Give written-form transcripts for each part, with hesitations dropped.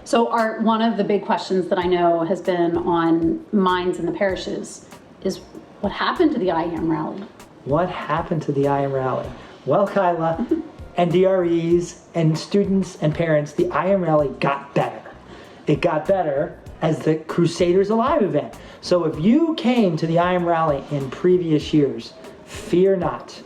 So one of the big questions that I know has been on minds in the parishes is what happened to the IM rally? What happened to the IM rally? Well, Kyla, and DREs and students and parents, the IM rally got better. It got better as the Crusaders Alive event. So if you came to the IM rally in previous years, fear not.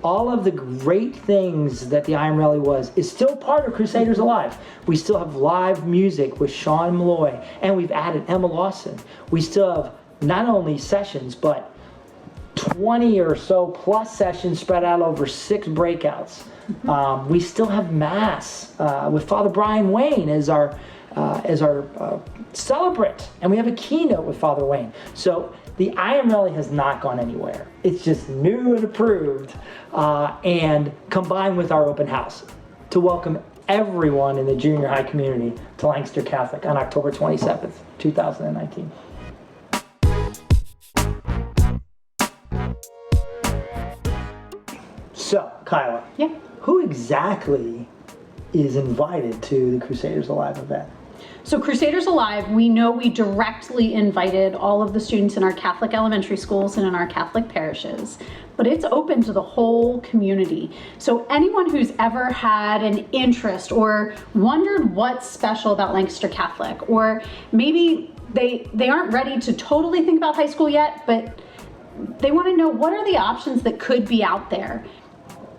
All of the great things that the IM rally was is still part of Crusaders Alive. We still have live music with Sean Malloy, and we've added Emma Lawson. We still have not only sessions, but 20 or so plus sessions spread out over 6 breakouts. We still have Mass with Father Brian Wayne as our celebrant, and we have a keynote with Father Wayne. So the IM rally has not gone anywhere. It's just new and approved, and combined with our open house to welcome everyone in the junior high community to Lancaster Catholic on October 27th, 2019. So, Kyla, Yeah. who exactly is invited to the Crusaders Alive event? So Crusaders Alive, we know we directly invited all of the students in our Catholic elementary schools and in our Catholic parishes, but it's open to the whole community. So anyone who's ever had an interest or wondered what's special about Lancaster Catholic, or maybe they aren't ready to totally think about high school yet, but they want to know what are the options that could be out there.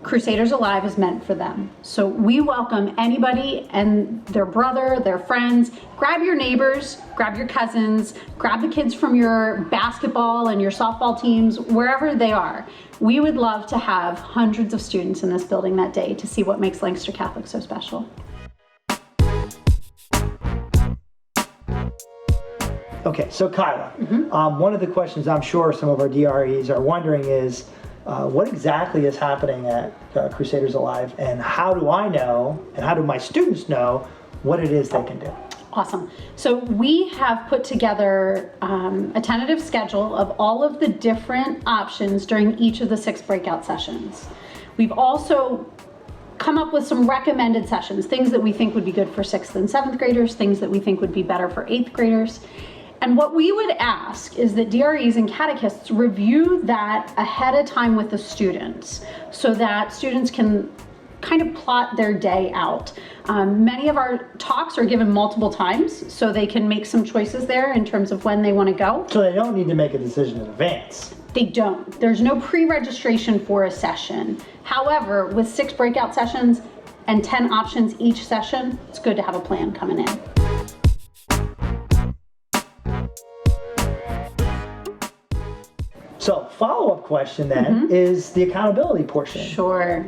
Crusaders Alive is meant for them. So we welcome anybody and their brother, their friends. Grab your neighbors, grab your cousins, grab the kids from your basketball and your softball teams, wherever they are. We would love to have hundreds of students in this building that day to see what makes Lancaster Catholic so special. Okay, so Kyla, one of the questions I'm sure some of our DREs are wondering is, what exactly is happening at Crusaders Alive, and how do I know, and how do my students know what it is they can do? Awesome. So we have put together a tentative schedule of all of the different options during each of the 6 breakout sessions. We've also come up with some recommended sessions, things that we think would be good for 6th and 7th graders, things that we think would be better for 8th graders. And what we would ask is that DREs and catechists review that ahead of time with the students so that students can kind of plot their day out. Many of our talks are given multiple times so they can make some choices there in terms of when they want to go. So they don't need to make a decision in advance. They don't. There's no pre-registration for a session. However, with 6 breakout sessions and 10 options each session, it's good to have a plan coming in. So follow-up question then is the accountability portion. Sure.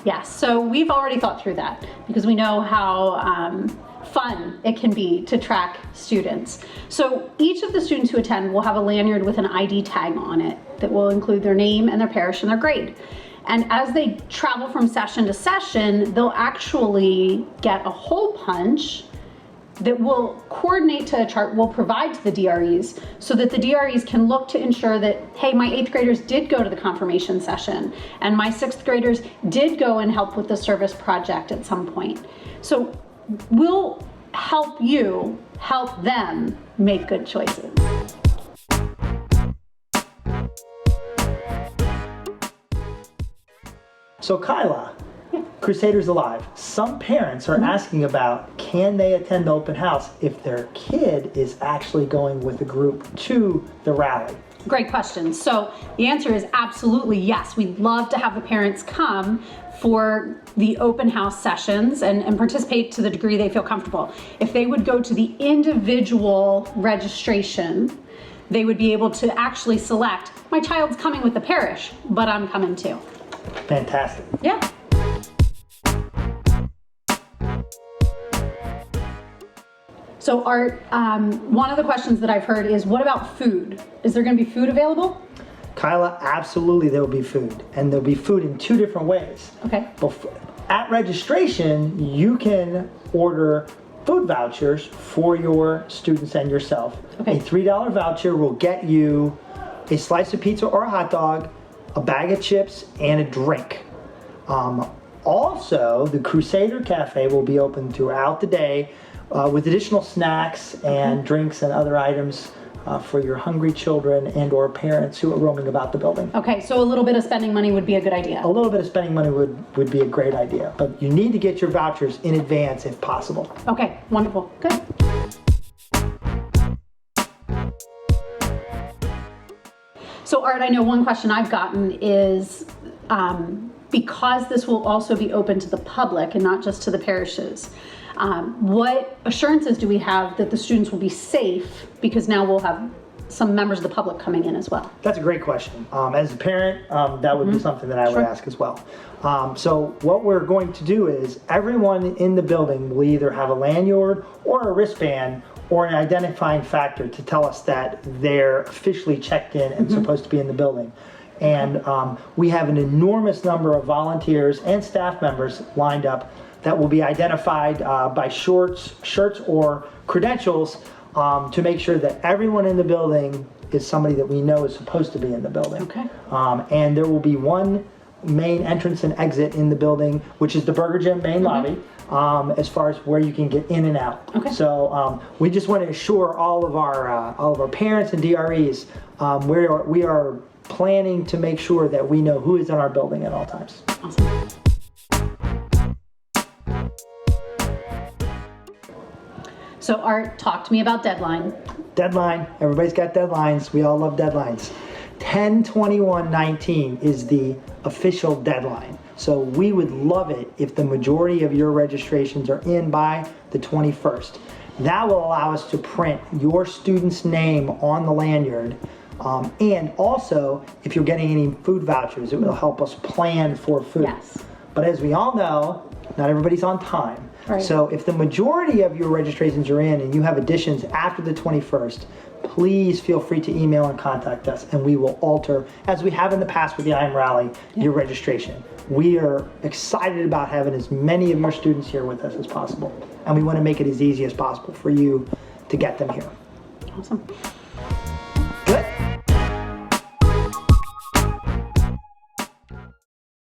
Yes. So we've already thought through that because we know how fun it can be to track students. So each of the students who attend will have a lanyard with an ID tag on it that will include their name and their parish and their grade. And as they travel from session to session, they'll actually get a hole punch that will coordinate to a chart we'll provide to the DREs so that the DREs can look to ensure that, hey, my 8th graders did go to the confirmation session and my 6th graders did go and help with the service project at some point. So we'll help you help them make good choices. So Kyla, Crusaders Alive, some parents are asking about, can they attend the open house if their kid is actually going with a group to the rally? Great question. So the answer is absolutely yes. We'd love to have the parents come for the open house sessions and participate to the degree they feel comfortable. If they would go to the individual registration, they would be able to actually select, my child's coming with the parish, but I'm coming too. Fantastic. Yeah. So Art, one of the questions that I've heard is, what about food? Is there going to be food available? Kyla, absolutely there will be food, and there'll be food in 2 different ways. Okay. At registration, you can order food vouchers for your students and yourself. Okay. A $3 voucher will get you a slice of pizza or a hot dog, a bag of chips, and a drink. Also, the Crusader Cafe will be open throughout the day with additional snacks and drinks and other items for your hungry children and or parents who are roaming about the building. Okay, so a little bit of spending money would be a good idea. A little bit of spending money would be a great idea, but you need to get your vouchers in advance if possible. Okay, wonderful. Good. So Art, I know one question I've gotten is, because this will also be open to the public and not just to the parishes, what assurances do we have that the students will be safe, because now we'll have some members of the public coming in as well? That's a great question. As a parent, that would be something that I would ask as well. So what we're going to do is everyone in the building will either have a lanyard or a wristband or an identifying factor to tell us that they're officially checked in and supposed to be in the building. And we have an enormous number of volunteers and staff members lined up that will be identified by shirts or credentials to make sure that everyone in the building is somebody that we know is supposed to be in the building. Okay. And there will be one main entrance and exit in the building, which is the Burger Gym main lobby, as far as where you can get in and out. Okay. So we just want to assure all of our parents and DREs we are planning to make sure that we know who is in our building at all times. Awesome. So Art, talk to me about deadline. Deadline. Everybody's got deadlines. We all love deadlines. 10/21/19 is the official deadline. So we would love it if the majority of your registrations are in by the 21st. That will allow us to print your student's name on the lanyard. And also, if you're getting any food vouchers, it will help us plan for food. Yes. But as we all know, not everybody's on time. Right. So if the majority of your registrations are in and you have additions after the 21st, please feel free to email and contact us, and we will alter, as we have in the past with the IM Rally, your registration. We are excited about having as many of your students here with us as possible, and we want to make it as easy as possible for you to get them here. Awesome.